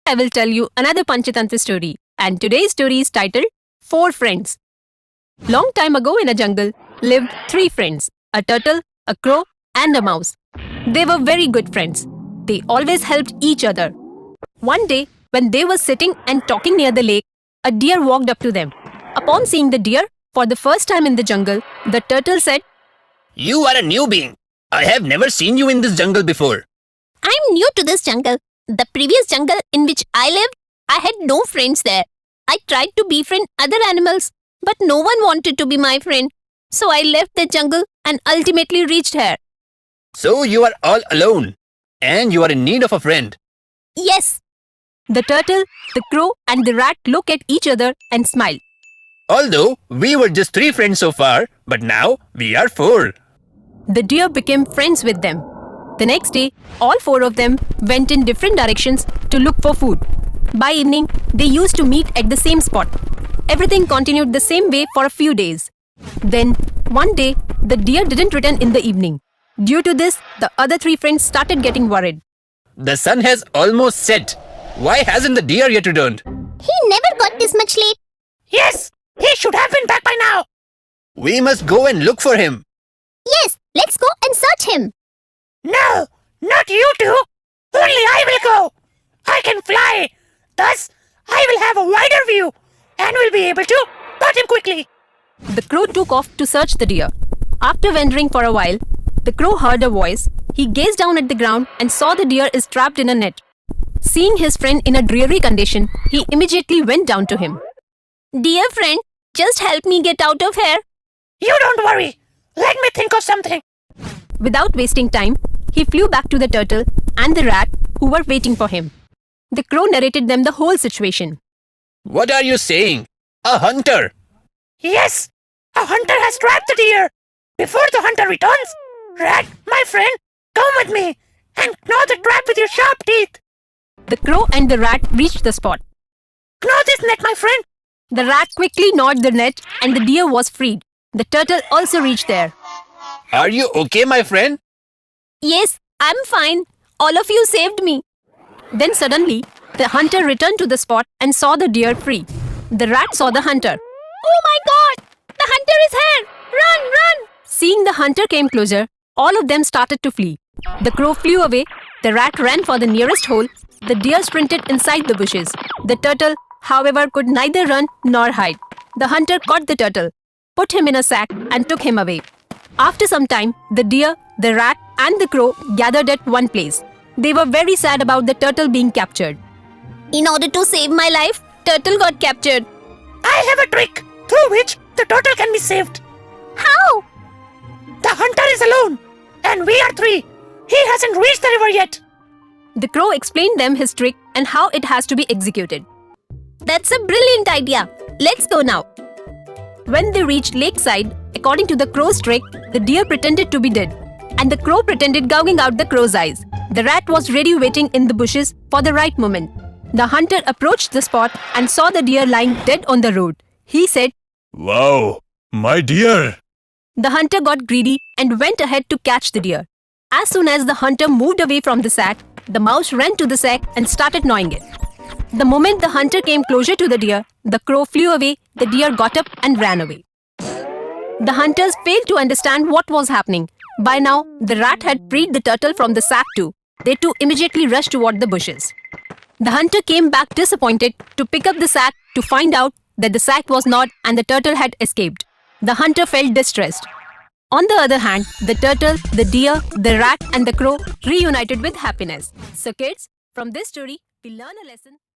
I will tell you another Panchatantra story. And today's story is titled Four Friends. Long time ago in a jungle lived three friends, a turtle, a crow, and a mouse. They were very good friends. They always helped each other. One day, when they were sitting and talking near the lake, a deer walked up to them. Upon seeing the deer for the first time in the jungle, the turtle said, "You are a new being. I have never seen you in this jungle before." I'm new to this jungle. The previous jungle in which I lived, I had no friends there. I tried to befriend other animals, but no one wanted to be my friend. So I left the jungle and ultimately reached here. So you are all alone, and you are in need of a friend. Yes, The turtle, the crow, and the rat look at each other and smile. Although we were just three friends so far, but now we are four. The deer became friends with them. The next day, all four of them went in different directions to look for food. By evening, they used to meet at the same spot. Everything continued the same way for a few days. Then, one day, the deer didn't return in the evening. Due to this, the other three friends started getting worried. The sun has almost set. Why hasn't the deer yet returned? he never got this much late. Yes, he should have been back by now. We must go and look for him. Yes, let's go and search him. No, not you two. Only I will go. I can fly. Thus, I will have a wider view and will be able to spot him quickly. The crow took off to search the deer. After wandering for a while, the crow heard a voice. He gazed down at the ground and saw the deer is trapped in a net. Seeing his friend in a dreary condition, he immediately went down to him. Dear friend, just help me get out of here. You don't worry. Let me think of something. Without wasting time, he flew back to the turtle and the rat who were waiting for him. The crow narrated them the whole situation. What are you saying? A hunter? Yes, a hunter has trapped the deer. Before the hunter returns, rat, my friend, come with me and gnaw the trap with your sharp teeth. The crow and the rat reached the spot. Gnaw this net, my friend. The rat quickly gnawed the net and the deer was freed. The turtle also reached there. Are you okay, my friend? Yes, I'm fine. All of you saved me. Then suddenly, the hunter returned to the spot and saw the deer free. The rat saw the hunter. Oh my god! The hunter is here! Run, run! Seeing the hunter came closer, all of them started to flee. The crow flew away, the rat ran for the nearest hole, the deer sprinted inside the bushes. The turtle, however, could neither run nor hide. The hunter caught the turtle, put him in a sack and took him away. After some time, the deer, the rat and the crow gathered at one place. They were very sad about the turtle being captured. In order to save my life, turtle got captured. I have a trick through which the turtle can be saved. How? The hunter is alone and we are three. He hasn't reached the river yet. The crow explained them his trick and how it has to be executed. That's a brilliant idea. Let's go now. When they reached lakeside, according to the crow's trick, the deer pretended to be dead, and the crow pretended gouging out the crow's eyes. The rat was ready waiting in the bushes for the right moment. The hunter approached the spot and saw the deer lying dead on the road. He said, "Wow, my dear!" The hunter got greedy and went ahead to catch the deer. As soon as the hunter moved away from the sack, the mouse ran to the sack and started gnawing it. The moment the hunter came closer to the deer, the crow flew away, the deer got up and ran away. The hunters failed to understand what was happening. By now, the rat had freed the turtle from the sack too. They too immediately rushed toward the bushes. The hunter came back disappointed to pick up the sack to find out that the sack was not and the turtle had escaped. The hunter felt distressed. On the other hand, the turtle, the deer, the rat and the crow reunited with happiness. So kids, from this story, we learn a lesson.